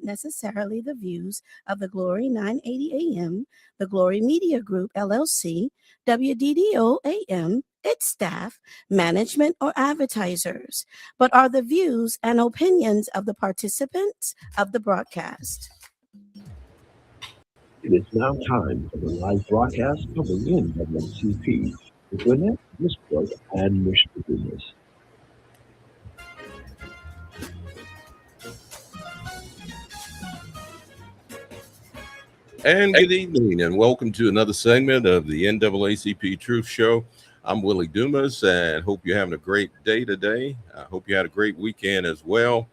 necessarily the views of the Glory 980 AM, the Glory Media Group, LLC, WDDO AM, its staff, management, or advertisers, but are the views and opinions of the participants of the broadcast. It is now time for the live broadcast of the NAACP with Gwenette, Westbrooks, and Mr. Dumas. And good evening, and welcome to another segment of the NAACP Truth Show. I'm Willie Dumas, and hope you're having a great day today. I hope you had a great weekend as well.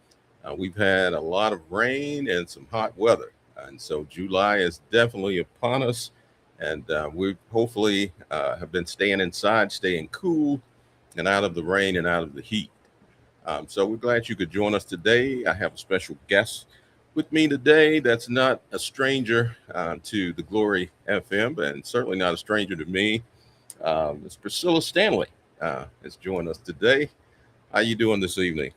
We've had a lot of rain and some hot weather, and so July is definitely upon us. And we hopefully have been staying inside, staying cool, and out of the rain and out of the heat. So we're glad you could join us today. I have a special guest with me today that's not a stranger to the Glory FM, and certainly not a stranger to me. It's Priscilla Stanley has joined us today. How you doing this evening?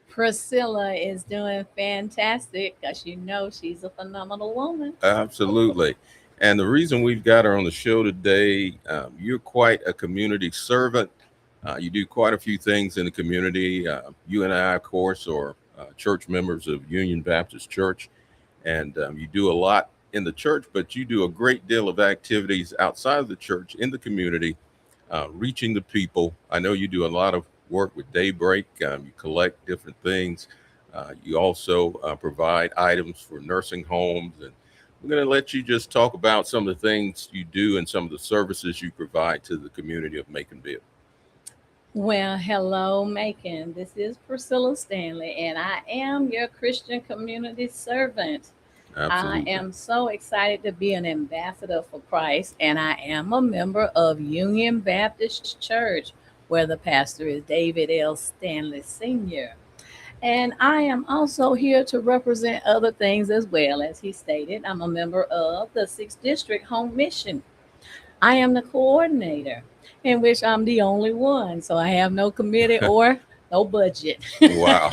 Priscilla is doing fantastic because she's a phenomenal woman. Absolutely. And the reason we've got her on the show today, you're quite a community servant. You do quite a few things in the community. You and I, of course, are church members of Union Baptist Church, and you do a lot in the church, but you do a great deal of activities outside of the church in the community, reaching the people. I know you do a lot of work with Daybreak. You collect different things. You also provide items for nursing homes, and we're going to let you just talk about some of the things you do and some of the services you provide to the community of Maconville. Well, hello, Macon. This is Priscilla Stanley, and I am your Christian community servant. Absolutely. I am so excited to be an ambassador for Christ, and I am a member of Union Baptist Church, where the pastor is David L. Stanley Sr. And I am also here to represent other things as well. As he stated, I'm a member of the 6th District Home Mission. I am the coordinator, in which I'm the only one. So I have no committee or no budget. Wow.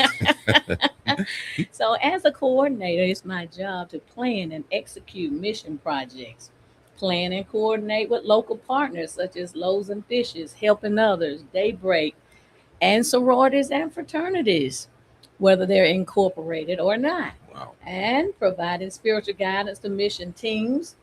So as a coordinator, it's my job to plan and execute mission projects, plan and coordinate with local partners such as Loaves and Fishes, Helping Others, Daybreak, and sororities and fraternities, whether they're incorporated or not. Wow. And providing spiritual guidance to mission teams.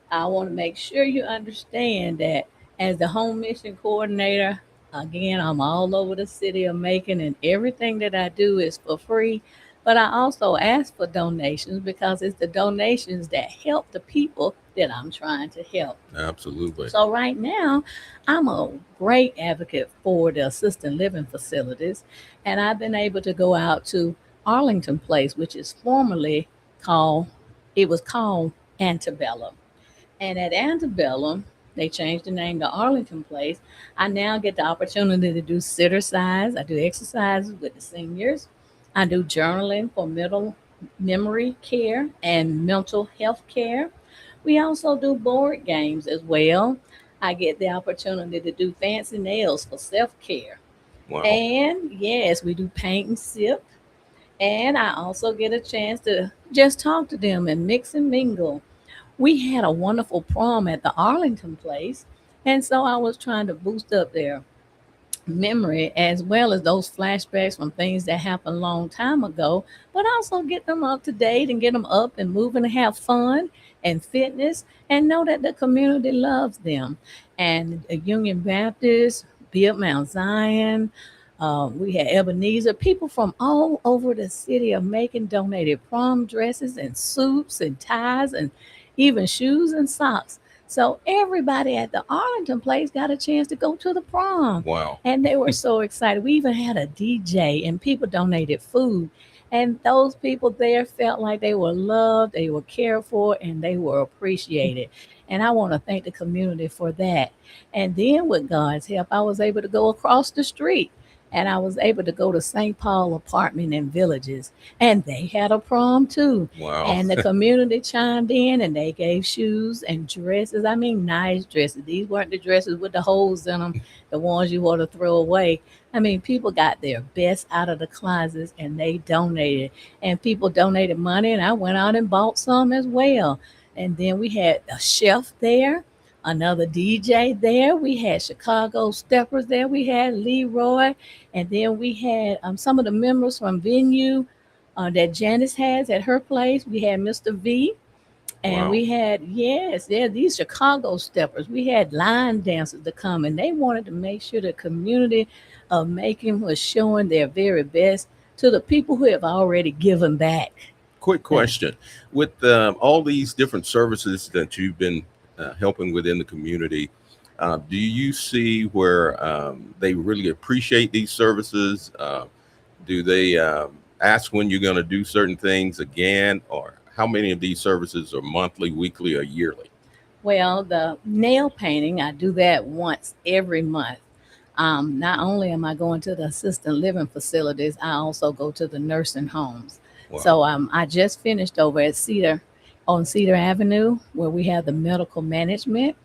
I want to make sure you understand that as the home mission coordinator, again, I'm all over the city of Macon, and everything that I do is for free. But I also ask for donations because it's the donations that help the people that I'm trying to help. Absolutely. So right now, I'm a great advocate for the assisted living facilities, and I've been able to go out to Arlington Place, which is formerly called Antebellum. And at Antebellum, they changed the name to Arlington Place. I now get the opportunity to do sit-size. I do exercises with the seniors. I do journaling for middle memory care and mental health care. We also do board games as well. I get the opportunity to do fancy nails for self-care. Wow. And yes, we do paint and sip. And I also get a chance to just talk to them and mix and mingle. We had a wonderful prom at the Arlington Place, and so I was trying to boost up their memory as well as those flashbacks from things that happened a long time ago, but also get them up to date and get them up and moving and have fun and fitness and know that the community loves them. And Union Baptist, Build Mount Zion, we had Ebenezer, people from all over the city of Macon donated prom dresses and suits and ties and even shoes and socks. So everybody at the Arlington Place got a chance to go to the prom. Wow. And they were so excited. We even had a DJ and people donated food. And those people there felt like they were loved, they were cared for, and they were appreciated. And I want to thank the community for that. And then with God's help, I was able to go across the street and I was able to go to St. Paul Apartment and Villages, and they had a prom too. Wow. And the community chimed in, and they gave shoes and dresses. I mean, nice dresses. These weren't the dresses with the holes in them, the ones you want to throw away. I mean, people got their best out of the closets, and they donated. And people donated money, and I went out and bought some as well. And then we had a chef there, another DJ there. We had Chicago Steppers there. We had Leroy, and then we had some of the members from Venue that Janice has at her place. We had Mr. V, and Wow. we had, yes, yeah, these Chicago Steppers. We had line dancers to come, and they wanted to make sure the community of Macon was showing their very best to the people who have already given back. Quick question. With all these different services that you've been helping within the community, do you see where they really appreciate these services? Do they ask when you're going to do certain things again? Or how many of these services are monthly, weekly, or yearly? Well, the nail painting, I do that once every month. Not only am I going to the assisted living facilities, I also go to the nursing homes. Wow. So I just finished over at Cedar on Cedar Avenue where we have the medical management.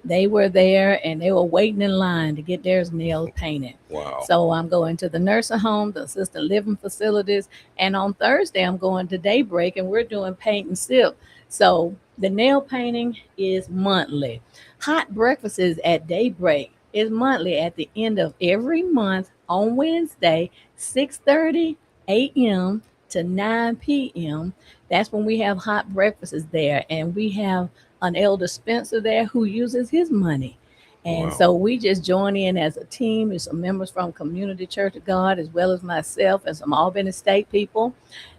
They were there and they were waiting in line to get theirs nails painted. Wow. So I'm going to the nursing home, the assisted living facilities, and on Thursday I'm going to Daybreak and we're doing paint and sip. So the nail painting is monthly. Hot breakfast is at Daybreak is monthly at the end of every month on Wednesday, 6:30 a.m. to 9 p.m. That's when we have hot breakfasts there, and we have an elder Spencer there who uses his money. And Wow. so we just join in as a team. There's some members from Community Church of God, as well as myself and some Albany State people.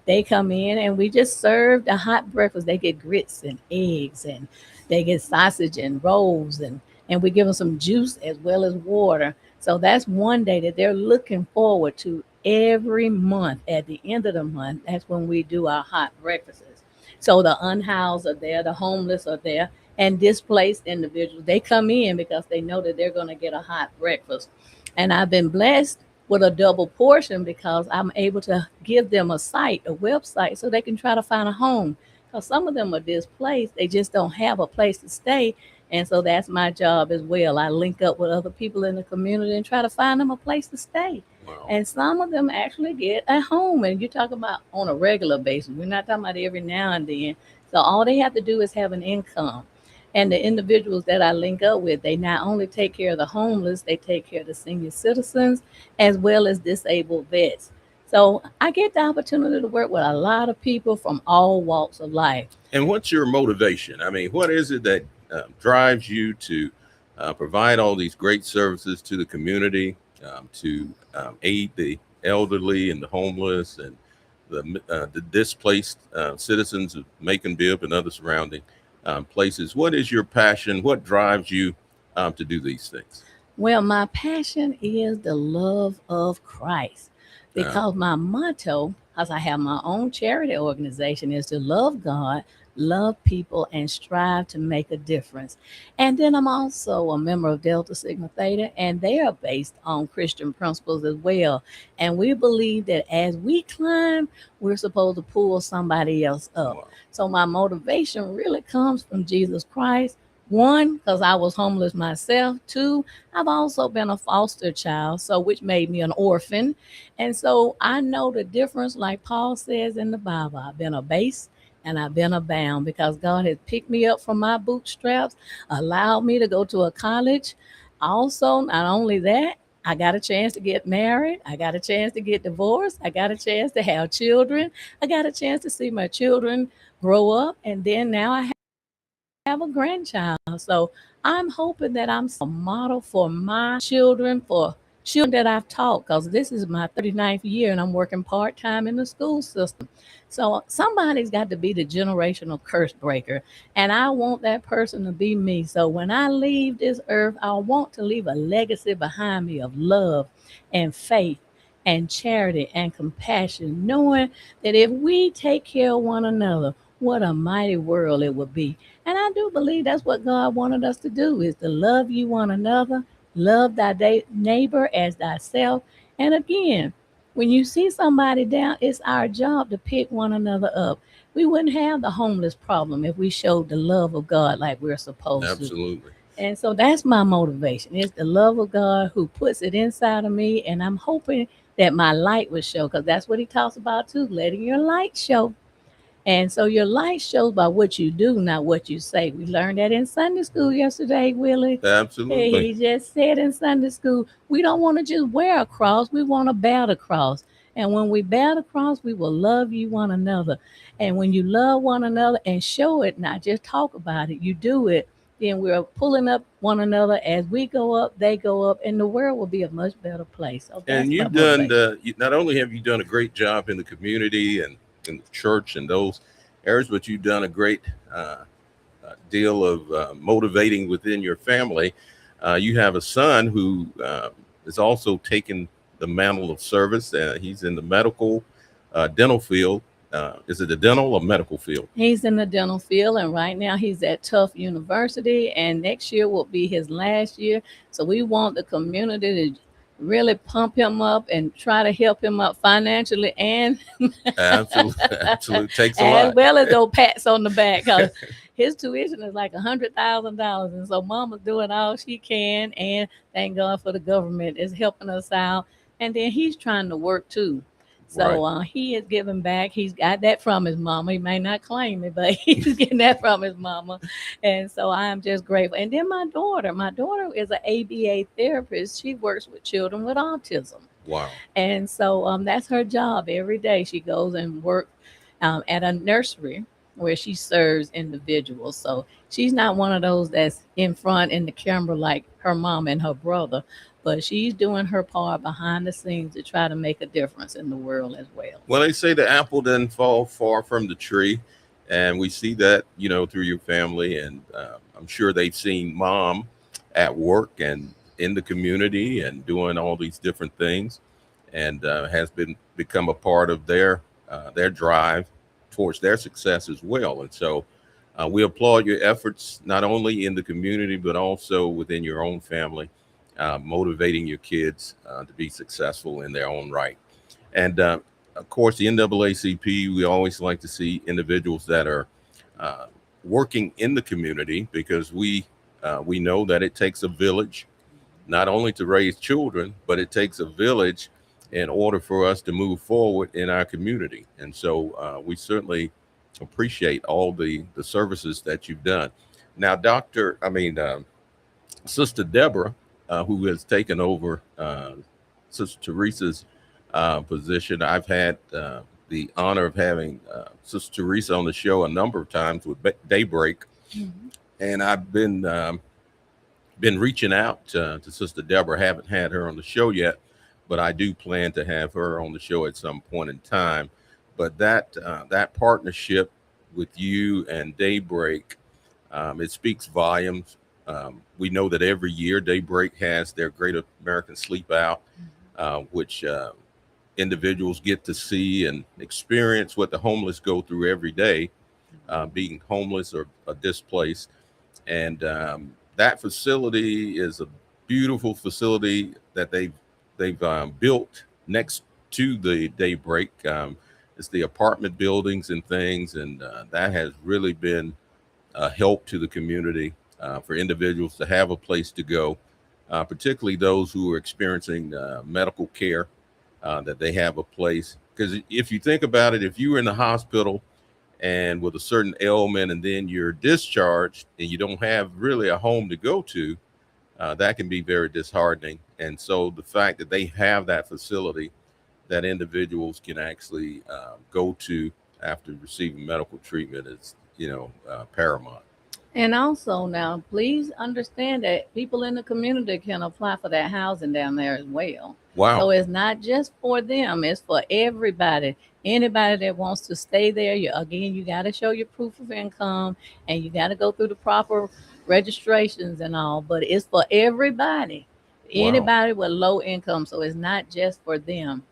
They come in and we just serve the hot breakfast. They get grits and eggs, and they get sausage and rolls, and we give them some juice as well as water. So that's one day that they're looking forward to every month. At the end of the month, that's when we do our hot breakfasts. So the unhoused are there, the homeless are there, and displaced individuals. They come in because they know that they're going to get a hot breakfast. And I've been blessed with a double portion because I'm able to give them a site, a website, so they can try to find a home. Because some of them are displaced, they just don't have a place to stay. And so that's my job as well. I link up with other people in the community and try to find them a place to stay. Wow. And some of them actually get a home. And you talk about on a regular basis. We're not talking about every now and then. So all they have to do is have an income. And the individuals that I link up with, they not only take care of the homeless, they take care of the senior citizens as well as disabled vets. So I get the opportunity to work with a lot of people from all walks of life. And what's your motivation? I mean, what is it that drives you to provide all these great services to the community, to aid the elderly and the homeless and the displaced citizens of Macon Bibb and other surrounding places? What is your passion? What drives you to do these things? Well, my passion is the love of Christ because my motto, because I have my own charity organization, is to love God, love people, and strive to make a difference. And then I'm also a member of Delta Sigma Theta, and they are based on Christian principles as well. And we believe that as we climb, we're supposed to pull somebody else up. Wow. So my motivation really comes from Jesus Christ. One, because I was homeless myself. Two, I've also been a foster child, so which made me an orphan. And so I know the difference, like Paul says in the Bible. I've been abased and I've been abound because God has picked me up from my bootstraps, allowed me to go to a college. Also, not only that, I got a chance to get married. I got a chance to get divorced. I got a chance to have children. I got a chance to see my children grow up. And then now I have a grandchild. So I'm hoping that I'm a model for my children, for children that I've taught, because this is my 39th year and I'm working part-time in the school system. So somebody's got to be the generational curse breaker. And I want that person to be me. So when I leave this earth, I want to leave a legacy behind me of love and faith and charity and compassion, knowing that if we take care of one another, what a mighty world it would be. And I do believe that's what God wanted us to do, is to love you one another, love thy neighbor as thyself, And again, when you see somebody down, it's our job to pick one another up. We wouldn't have the homeless problem if we showed the love of God like we're supposed to. Absolutely. And so that's my motivation. It's the love of God who puts it inside of me. And I'm hoping that my light will show, because that's what he talks about too, letting your light show. And so your light shows by what you do, not what you say. We learned that in Sunday school yesterday, Willie. Hey, Absolutely. he just said in Sunday school, we don't want to just wear a cross, we want to bear the cross. And when we bear the cross, we will love you one another. And when you love one another and show it, not just talk about it, you do it, then we're pulling up one another. As we go up, they go up, and the world will be a much better place. So that's And my you've done motivation. not only have you done a great job in the community and in the church and those areas, but you've done a great deal of motivating within your family. You have a son who is also taking the mantle of service. He's in the medical dental field. Is it the dental or medical field? He's in the dental field, and right now he's at Tufts University, and next year will be his last year. So we want the community to really pump him up and try to help him up financially and Absolutely. Absolutely. Takes a as lot. well as those pats on the back, because his tuition is like $100,000, and so Mama's doing all she can, and thank God for the government is helping us out, and then he's trying to work too. Right. So he is giving back. He's got that from his mama. He may not claim it, but he's getting that from his mama, and so I am just grateful. And then my daughter is an ABA therapist. She works with children with autism. Wow. And so that's her job every day. She goes and works at a nursery where she serves individuals. So she's not one of those that's in front in the camera like her mom and her brother, but she's doing her part behind the scenes to try to make a difference in the world as well. Well, they say the apple doesn't fall far from the tree, and we see that through your family, and I'm sure they've seen mom at work and in the community and doing all these different things, and has become a part of their drive towards their success as well. And so we applaud your efforts not only in the community but also within your own family, motivating your kids to be successful in their own right. And of course, the NAACP, we always like to see individuals that are working in the community, because we know that it takes a village not only to raise children, but it takes a village in order for us to move forward in our community. And so we certainly appreciate all the services that you've done. Now, Sister Deborah, who has taken over Sister Teresa's position. I've had the honor of having Sister Teresa on the show a number of times with Daybreak, and I've been reaching out to Sister Deborah. Haven't had her on the show yet, but I do plan to have her on the show at some point in time. But that partnership with you and Daybreak, it speaks volumes. We know that every year Daybreak has their Great American Sleep Out, which individuals get to see and experience what the homeless go through every day, being homeless or displaced. And that facility is a beautiful facility that they've built next to the Daybreak. It's the apartment buildings and things, and that has really been a help to the community, for individuals to have a place to go, particularly those who are experiencing medical care, that they have a place. Because if you think about it, if you were in the hospital and with a certain ailment and then you're discharged and you don't have really a home to go to, that can be very disheartening. And so the fact that they have that facility that individuals can actually go to after receiving medical treatment is, paramount. And also now, please understand that people in the community can apply for that housing down there as well. So Wow. it's not just for them, it's for everybody. Anybody that wants to stay there, you got to show your proof of income, and you got to go through the proper registrations and all, but it's for everybody. Wow. Anybody with low income, so it's not just for them.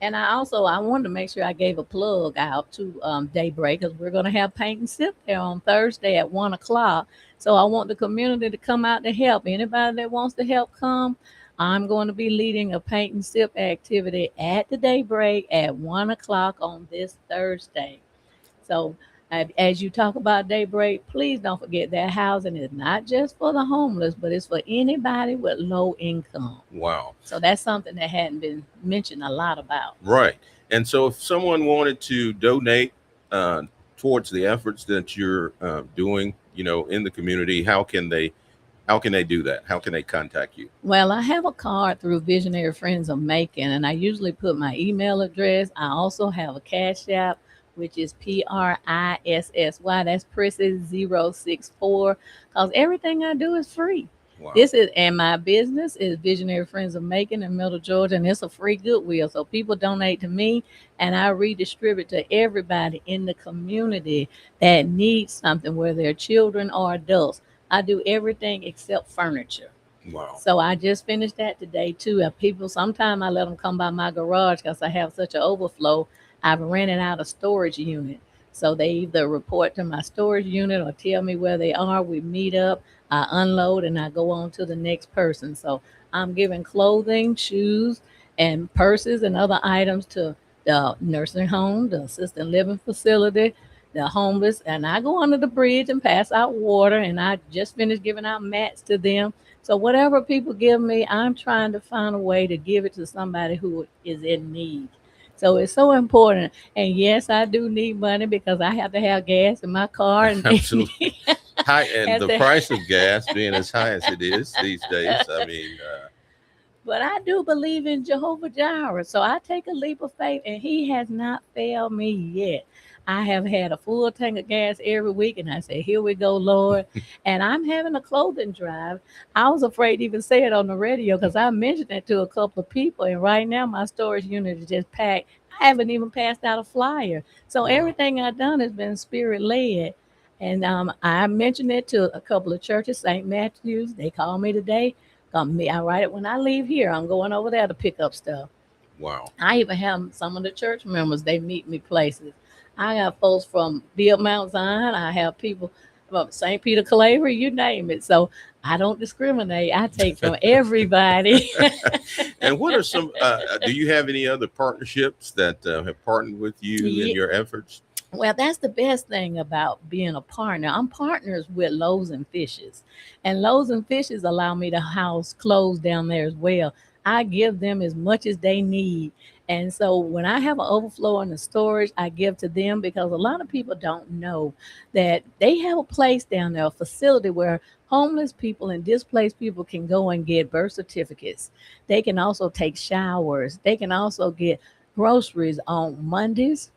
And I wanted to make sure I gave a plug out to Daybreak, because we're going to have paint and sip there on Thursday at 1 o'clock. So I want the community to come out to help. Anybody that wants to help come, I'm going to be leading a paint and sip activity at the daybreak at 1 o'clock on this Thursday. So, as you talk about daybreak, please don't forget that housing is not just for the homeless, but it's for anybody with low income. Wow. So that's something that hadn't been mentioned a lot about. Right. And so if someone wanted to donate uh, towards the efforts that you're doing, in the community, how can they do that? How can they contact you? Well, I have a card through Visionary Friends of Macon, and I usually put my email address. I also have a Cash App, which is PRISSY. That's Prissy 064. Because everything I do is free. Wow. And my business is Visionary Friends of Macon in Middle Georgia, and it's a free goodwill. So people donate to me, and I redistribute to everybody in the community that needs something, whether they're children or adults. I do everything except furniture. Wow. So I just finished that today too. People, sometimes I let them come by my garage because I have such an overflow. I've rented out a storage unit. So they either report to my storage unit or tell me where they are. We meet up, I unload, and I go on to the next person. So I'm giving clothing, shoes, and purses and other items to the nursing home, the assisted living facility, the homeless, and I go under the bridge and pass out water. And I just finished giving out mats to them. So whatever people give me, I'm trying to find a way to give it to somebody who is in need. So it's so important. And yes, I do need money because I have to have gas in my car, and Absolutely. High, and Has the to- price of gas being as high as it is these days. I mean, but I do believe in Jehovah Jireh. So I take a leap of faith, and he has not failed me yet. I have had a full tank of gas every week, and I say, here we go, Lord. And I'm having a clothing drive. I was afraid to even say it on the radio because I mentioned it to a couple of people, and right now my storage unit is just packed. I haven't even passed out a flyer. So wow. everything I've done has been spirit led. And I mentioned it to a couple of churches, St. Matthew's. They called me today. I write it when I leave here. I'm going over there to pick up stuff. Wow. I even have some of the church members, they meet me places. I got folks from Bill Mount Zion. I have people from St. Peter Claver, you name it. So I don't discriminate. I take from everybody. And what are some, do you have any other partnerships that have partnered with you in Ye- your efforts? Well, that's the best thing about being a partner. I'm partners with Loaves and Fishes, and Loaves and Fishes allow me to house clothes down there as well. I give them as much as they need. And so when I have an overflow in the storage, I give to them because a lot of people don't know that they have a place down there, a facility where homeless people and displaced people can go and get birth certificates. They can also take showers. They can also get groceries on Mondays,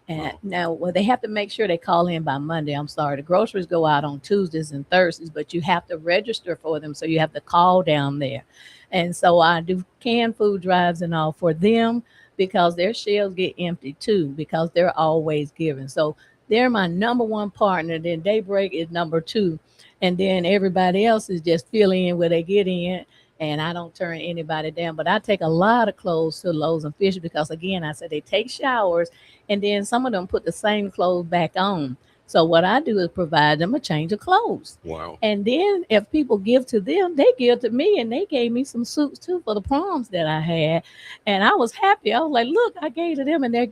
and Wow. now, well, they have to make sure they call in by Monday. I'm sorry. The groceries go out on Tuesdays and Thursdays, but you have to register for them. So you have to call down there. And so I do canned food drives and all for them because their shelves get empty too, because they're always giving. So they're my number one partner. Then Daybreak is number two. And then everybody else is just filling in where they get in. And I don't turn anybody down. But I take a lot of clothes to Loaves and Fish because, again, I said they take showers and then some of them put the same clothes back on. So what I do is provide them a change of clothes. Wow. And then if people give to them, they give to me, and they gave me some suits too for the proms that I had. And I was happy. I was like, look, I gave to them, and they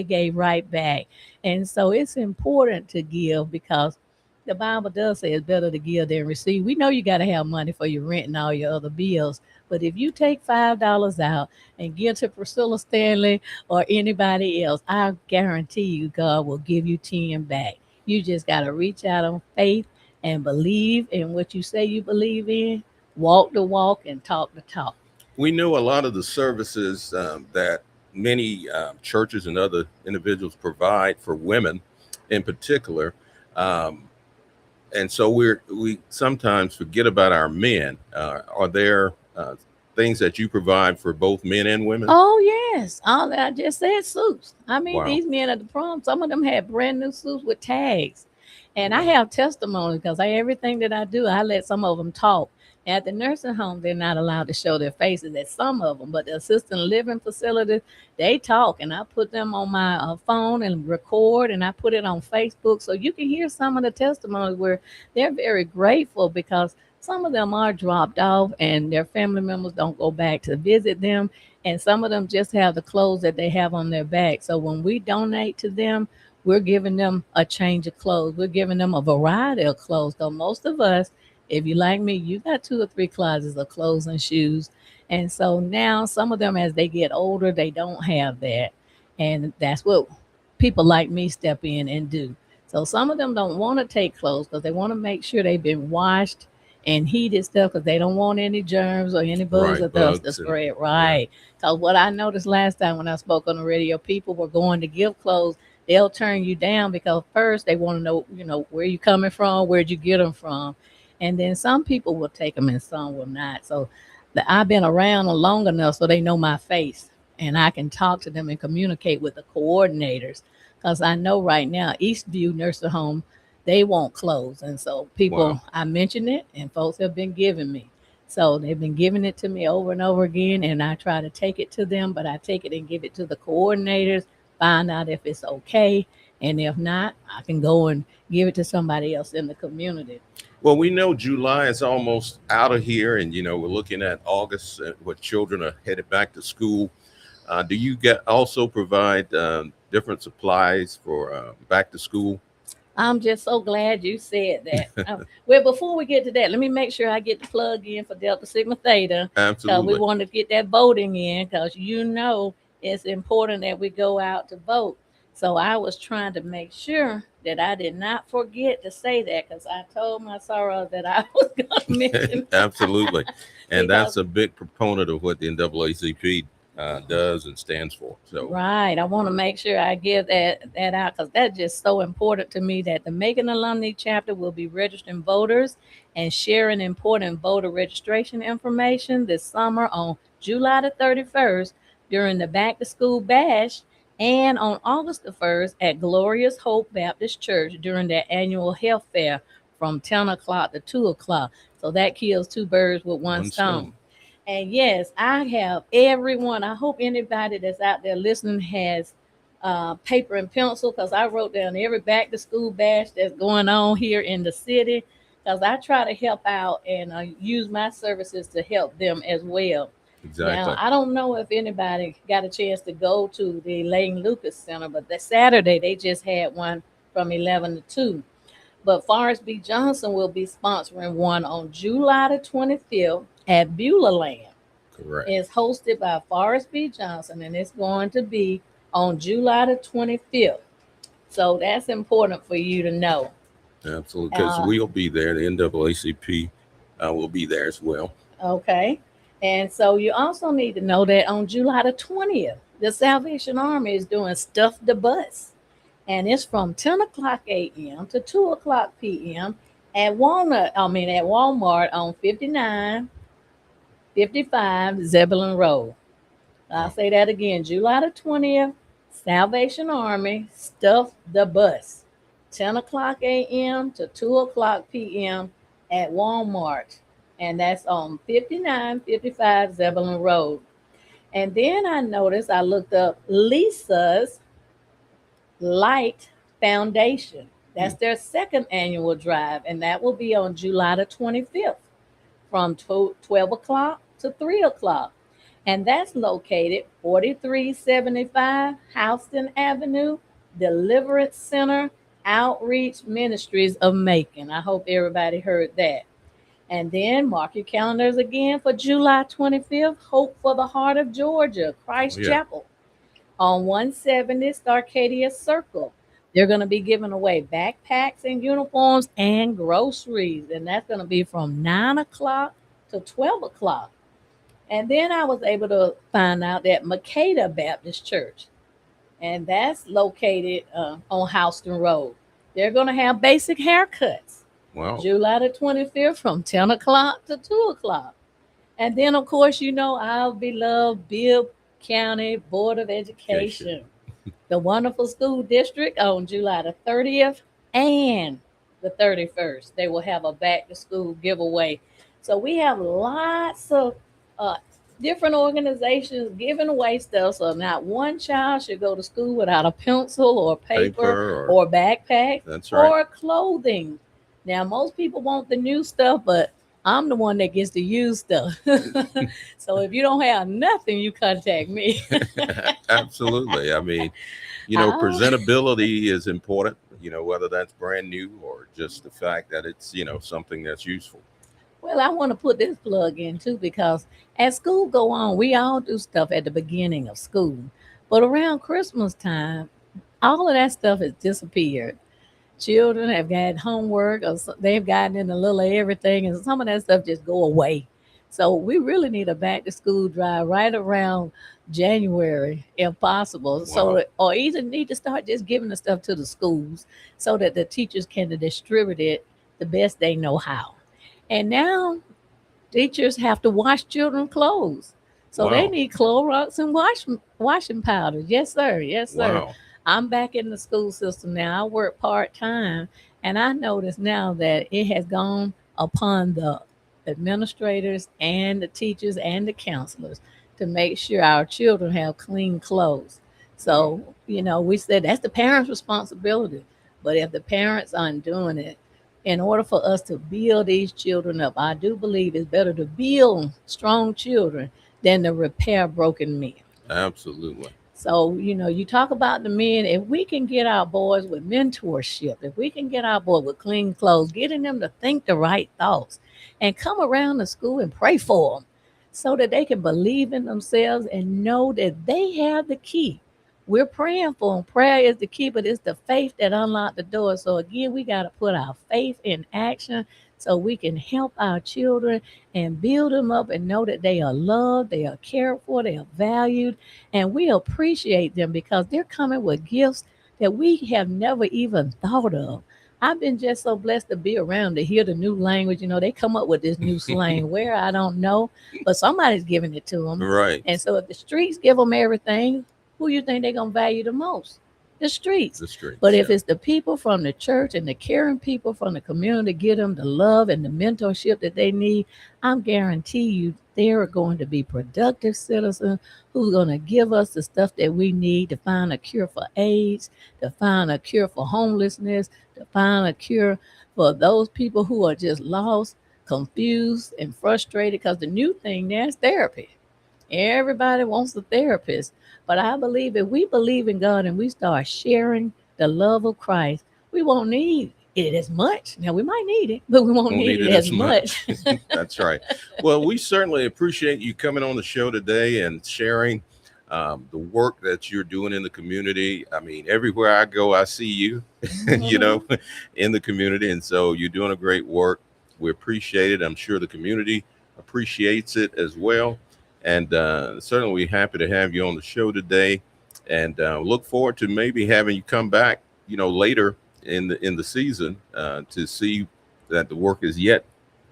gave right back. And so it's important to give because the Bible does say it's better to give than receive. We know you got to have money for your rent and all your other bills. But if you take $5 out and give to Priscilla Stanley or anybody else, I guarantee you God will give you 10 back. You just got to reach out on faith and believe in what you say you believe in, walk the walk and talk the talk. We know a lot of the services that many churches and other individuals provide for women in particular. Um, and so we sometimes forget about our men. Are there things that you provide for both men and women? Oh, yes. All that I just said suits. I mean, Wow. these men at the prom, some of them had brand new suits with tags. And I Wow. have testimony because everything that I do, I let some of them talk. At the nursing home, they're not allowed to show their faces at some of them, but the assisted living facilities, they talk. And I put them on my phone and record, and I put it on Facebook so you can hear some of the testimonies where they're very grateful because some of them are dropped off and their family members don't go back to visit them. And some of them just have the clothes that they have on their back. So when we donate to them, we're giving them a change of clothes. We're giving them a variety of clothes. So most of us, if you like me, you got 2 or 3 closets of clothes and shoes. And so now some of them, as they get older, they don't have that. And that's what people like me step in and do. So some of them don't want to take clothes because they want to make sure they've been washed and heated stuff because they don't want any germs or any bugs Right, or dust to bugs and spread. yeah. Right. Because what I noticed last time when I spoke on the radio, people were going to give clothes. They'll turn you down because first they want to know, where you coming from, where'd you get them from, and then some people will take them and some will not. So I've been around long enough so they know my face and I can talk to them and communicate with the coordinators because I know right now Eastview Nursing Home, they want clothes, and so people, Wow. I mention it and folks have been giving me. So they've been giving it to me over and over again, and I try to take it to them, but I take it and give it to the coordinators, find out if it's okay, and if not, I can go and give it to somebody else in the community. Well, we know July is almost out of here, and we're looking at August where children are headed back to school. Do you get also provide different supplies for back to school? I'm just so glad you said that. Well, before we get to that, let me make sure I get the plug in for Delta Sigma Theta because we Absolutely. want to get that voting in because it's important that we go out to vote. So I was trying to make sure that I did not forget to say that because I told my sorrow that I was going to mention Absolutely. And because that's a big proponent of what the NAACP does and stands for. So, right. I want to make sure I give that out because that's just so important to me that the Macon Alumni chapter will be registering voters and sharing important voter registration information this summer on July the 31st during the back to school bash and on August the 1st at Glorious Hope Baptist Church during their annual health fair from 10 o'clock to 2 o'clock. So that kills two birds with one one stone. stone. And yes, I have everyone. I hope anybody that's out there listening has paper and pencil because I wrote down every back to school bash that's going on here in the city because I try to help out and use my services to help them as well. Now, Exactly. I don't know if anybody got a chance to go to the Lane Lucas Center, but that Saturday they just had one from 11 to 2. But Forrest B. Johnson will be sponsoring one on July the 25th at Beulah Land. Correct. It's hosted by Forrest B. Johnson, and it's going to be on July the 25th. So that's important for you to know. Absolutely. Because Uh, we'll be there. The NAACP will be there as well. okay. And so you also need to know that on July the 20th, the Salvation Army is doing Stuff the Bus. And it's from 10 o'clock a.m. to 2 o'clock p.m. at Walmart on 5955 Zebulon Road. I'll Wow. say that again. July the 20th, Salvation Army, Stuff the Bus. 10 o'clock a.m. to 2 o'clock p.m. at Walmart. And that's on 5955 Zebulon Road. And then I looked up Lisa's Light Foundation. Hmm. That's their second annual drive, and that will be on July the 25th from 12 o'clock to 3 o'clock. And that's located 4375 Houston Avenue, Deliverance Center, Outreach Ministries of Macon. I hope everybody heard that. And then mark your calendars again for July 25th, Hope for the Heart of Georgia, Oh, Christ yeah. Chapel on 170 Arcadia Circle. They're going to be giving away backpacks and uniforms and groceries. And that's going to be from 9 o'clock to 12 o'clock. And then I was able to find out that Makeda Baptist Church, and that's located on Houston Road. They're going to have basic haircuts Wow. July the 25th from 10 o'clock to 2 o'clock. And then, of course, our beloved Bibb County Board of Education. Education, the wonderful school district on July the 30th and the 31st. They will have a back to school giveaway. So we have lots of uh, different organizations giving away stuff. So not one child should go to school without a pencil or paper Paper or backpack that's right. or clothing. Now, most people want the new stuff, but I'm the one that gets to use stuff. So if you don't have nothing, you contact me. Absolutely. I mean, Oh, presentability is important, whether that's brand new or just the fact that it's, something that's useful. well, I want to put this plug in too because as school go on, we all do stuff at the beginning of school. But around Christmas time, all of that stuff has disappeared. Children have got homework or they've gotten in a little of everything, and some of that stuff just go away. So we really need a back to school drive right around January, if possible. So, Wow. or either need to start just giving the stuff to the schools so that the teachers can distribute it the best they know how. And now teachers have to wash children's clothes. So they Wow. need Clorox and washing powder. Yes, sir. Yes, sir. Wow. I'm back in the school system now. I work part time, and I notice now that it has gone upon the administrators and the teachers and the counselors to make sure our children have clean clothes. Wow. So, we said that's the parents' responsibility. But if the parents aren't doing it, in order for us to build these children up, I do believe it's better to build strong children than to repair broken men. Absolutely. So, you talk about the men, if we can get our boys with mentorship, if we can get our boys with clean clothes, getting them to think the right thoughts and come around the school and pray for them so that they can believe in themselves and know that they have the key. We're praying for them. Prayer is the key, but it's the faith that unlocked the door. So again, we got to put our faith in action so we can help our children and build them up and know that they are loved, they are cared for, they are valued, and we appreciate them because they're coming with gifts that we have never even thought of. I've been just so blessed to be around to hear the new language. They come up with this new slang where I don't know, but somebody's giving it to them. Right. And so if the streets give them everything, who you think they're going to value the most? The streets. The streets. But if Yeah. it's the people from the church and the caring people from the community, give them the love and the mentorship that they need, I'm guarantee you they're going to be productive citizens who's going to give us the stuff that we need to find a cure for AIDS, to find a cure for homelessness, to find a cure for those people who are just lost, confused, and frustrated. Because the new thing there is therapy. Everybody wants a therapist. But I believe if we believe in God and we start sharing the love of Christ, we won't need it as much. Now, we might need it, but we won't need it as much. That's right. Well, we certainly appreciate you coming on the show today and sharing the work that you're doing in the community. I mean, everywhere I go, I see you, in the community. And so you're doing a great work. We appreciate it. I'm sure the community appreciates it as well. And certainly we're happy to have you on the show today, and look forward to maybe having you come back, later in the season to see that the work is yet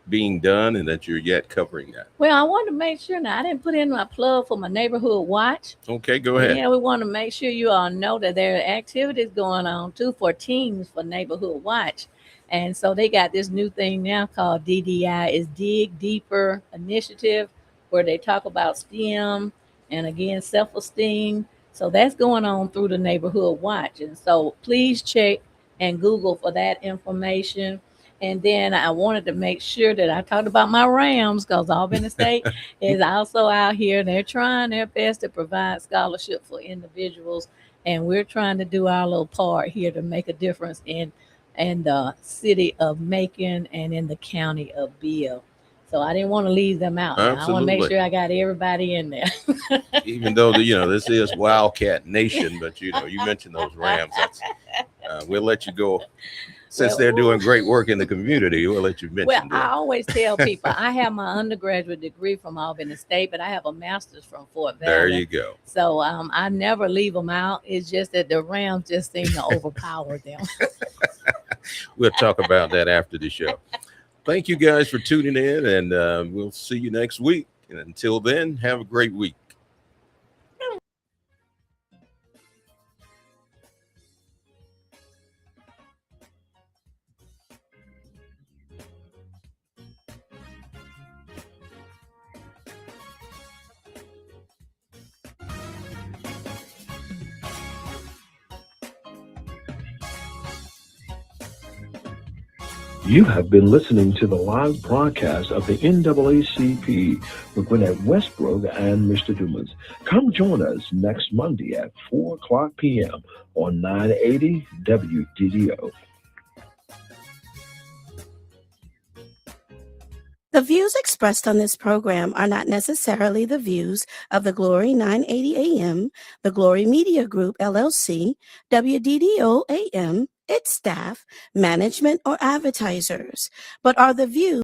being done and that you're yet covering that. Well, I want to make sure now I didn't put in my plug for my neighborhood watch. Okay, go ahead. Yeah, we want to make sure you all know that there are activities going on too for teams for neighborhood watch. And so they got this new thing now called DDI, is Dig Deeper Initiative, where they talk about STEM and again self-esteem. So that's going on through the neighborhood watch. And so please check and Google for that information. And then I wanted to make sure that I talked about my Rams because Albany State is also out here. They're trying their best to provide scholarship for individuals. And we're trying to do our little part here to make a difference in the city of Macon and in the county of Beale. So I didn't want to leave them out. Now. I want to make Absolutely. sure I got everybody in there. Even though this is Wildcat Nation, but you mentioned those Rams. That's, we'll let you go since Well, they're doing great work in the community. We'll let you mention Well, them. I always tell people I have my undergraduate degree from Albany State, but I have a master's from Fort Valley. There you go. So I never leave them out. It's just that the Rams just seem to overpower them. We'll talk about that after the show. Thank you guys for tuning in, and we'll see you next week. And until then, have a great week. You have been listening to the live broadcast of the NAACP with Gwenette, Westbrooks, and Mr. Dumas. Come join us next Monday at 4 o'clock p.m. on 980 WDDO. The views expressed on this program are not necessarily the views of the Glory 980 AM, the Glory Media Group, LLC, WDDO AM, its staff, management, or advertisers, but are the views